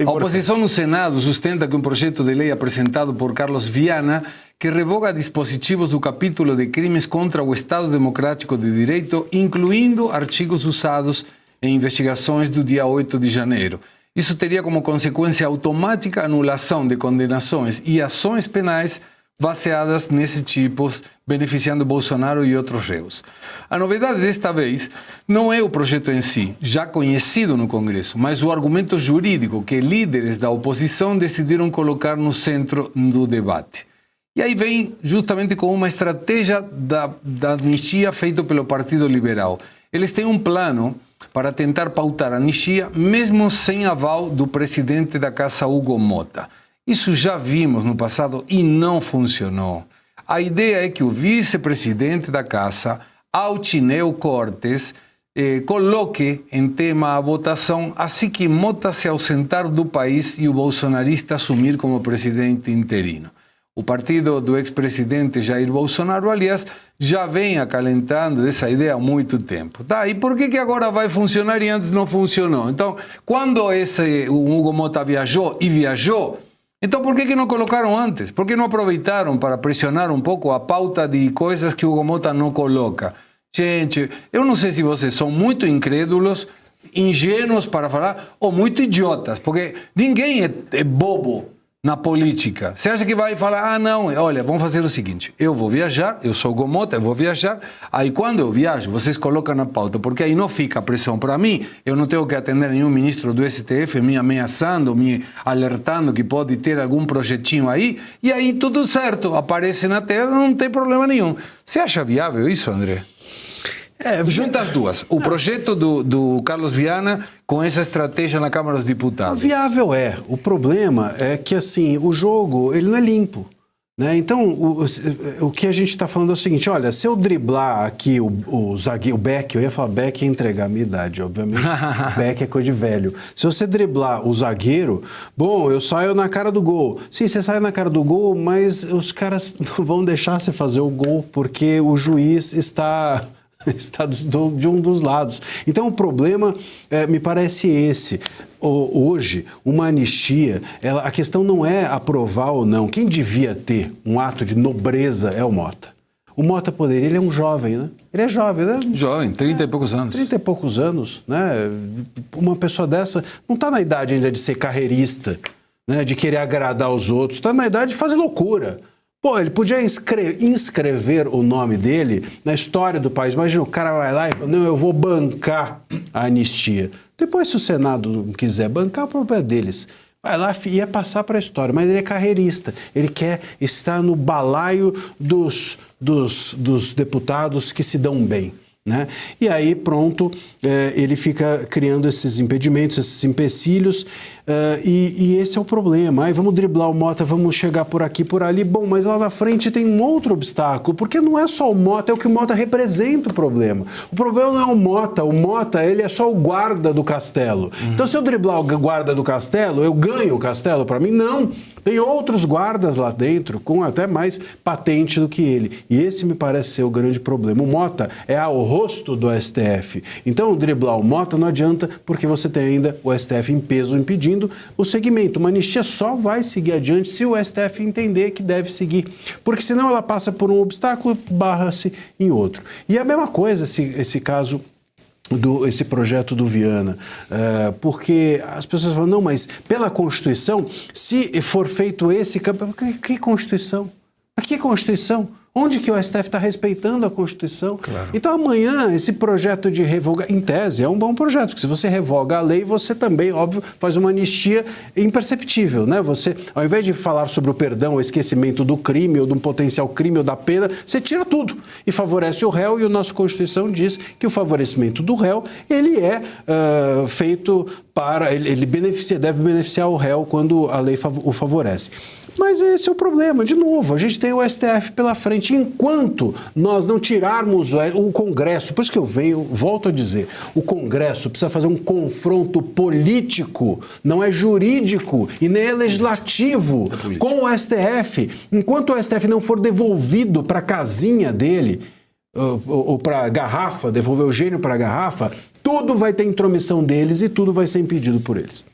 A oposição no Senado sustenta que um projeto de lei apresentado por Carlos Viana, que revoga dispositivos do capítulo de crimes contra o Estado Democrático de Direito, incluindo artigos usados em investigações do dia 8 de janeiro. Isso teria como consequência automática a anulação de condenações e ações penais baseadas nesses tipos, beneficiando Bolsonaro e outros réus. A novidade desta vez não é o projeto em si, já conhecido no Congresso, mas o argumento jurídico que líderes da oposição decidiram colocar no centro do debate. E aí vem justamente com uma estratégia da anistia feita pelo Partido Liberal. Eles têm um plano para tentar pautar a anistia, mesmo sem aval do presidente da Casa, Hugo Mota. Isso já vimos no passado e não funcionou. A ideia é que o vice-presidente da Casa, Altineu Cortes, coloque em tema a votação assim que Mota se ausentar do país e o bolsonarista assumir como presidente interino. O partido do ex-presidente Jair Bolsonaro, aliás, já vem acalentando essa ideia há muito tempo. Tá, e por que agora vai funcionar e antes não funcionou? Então, quando o Hugo Mota viajou, então por que não colocaram antes? Por que não aproveitaram para pressionar um pouco a pauta de coisas que o Hugo Mota não coloca? Gente, eu não sei se vocês são muito incrédulos, ingênuos para falar, ou muito idiotas, porque ninguém é bobo na política. Você acha que vai falar, ah não, olha, vamos fazer o seguinte, eu vou viajar, eu sou Hugo Mota, eu vou viajar, aí quando eu viajo, vocês colocam na pauta, porque aí não fica pressão para mim, eu não tenho que atender nenhum ministro do STF me ameaçando, me alertando que pode ter algum projetinho aí, e aí tudo certo, aparece na tela, não tem problema nenhum. Você acha viável isso, André? Junta as duas, o projeto do Carlos Viana com essa estratégia na Câmara dos Deputados. Viável é. O problema é que assim, o jogo ele não é limpo. Né? Então, o que a gente está falando é o seguinte, olha, se eu driblar aqui o zagueiro, o Beck, eu ia falar Beck ia entregar a minha idade, obviamente, Beck é coisa de velho. Se você driblar o zagueiro, bom, eu saio na cara do gol. Sim, você sai na cara do gol, mas os caras não vão deixar você fazer o gol, porque o juiz está de um dos lados. Então o problema me parece esse. Hoje, uma anistia, a questão não é aprovar ou não. Quem devia ter um ato de nobreza é o Mota. O Mota poderia, ele é um jovem, né? Ele é jovem, né? Jovem, 30 e poucos anos. 30 e poucos anos, né? Uma pessoa dessa não está na idade ainda de ser carreirista, né? De querer agradar os outros, está na idade de fazer loucura. Pô, ele podia inscrever o nome dele na história do país. Imagina, o cara vai lá e fala, não, eu vou bancar a anistia. Depois, se o Senado não quiser bancar, o problema é deles. Vai lá e ia passar para a história. Mas ele é carreirista. Ele quer estar no balaio dos deputados que se dão bem. Né? E aí, pronto, ele fica criando esses impedimentos, esses empecilhos, e esse é o problema. Aí vamos driblar o Mota, vamos chegar por aqui, por ali. Bom, mas lá na frente tem um outro obstáculo, porque não é só o Mota, é o que o Mota representa o problema. O problema não é o Mota, ele é só o guarda do castelo. Então, se eu driblar o guarda do castelo, eu ganho o castelo para mim? Não. Tem outros guardas lá dentro, com até mais patente do que ele. E esse me parece ser o grande problema. O Mota é o rosto do STF. Então, driblar o Mota não adianta, porque você tem ainda o STF em peso impedindo o segmento. Uma anistia só vai seguir adiante se o STF entender que deve seguir. Porque senão ela passa por um obstáculo, barra-se em outro. E a mesma coisa, esse caso esse projeto do Viana, porque as pessoas falam, não, mas pela Constituição, se for feito esse campo, que Constituição? Aqui é Constituição. Onde que o STF está respeitando a Constituição? Claro. Então amanhã esse projeto de revogar, em tese, é um bom projeto, porque se você revoga a lei, você também, óbvio, faz uma anistia imperceptível, né? Você, ao invés de falar sobre o perdão, o esquecimento do crime, ou de um potencial crime ou da pena, você tira tudo e favorece o réu, e a nossa Constituição diz que o favorecimento do réu, ele é feito para, ele deve beneficiar o réu quando a lei o favorece. Mas esse é o problema, de novo, a gente tem o STF pela frente, enquanto nós não tirarmos o Congresso, por isso que eu volto a dizer, o Congresso precisa fazer um confronto político, não é jurídico e nem é legislativo com o STF. Enquanto o STF não for devolvido para a casinha dele, ou para a garrafa, devolver o gênio para a garrafa, tudo vai ter intromissão deles e tudo vai ser impedido por eles.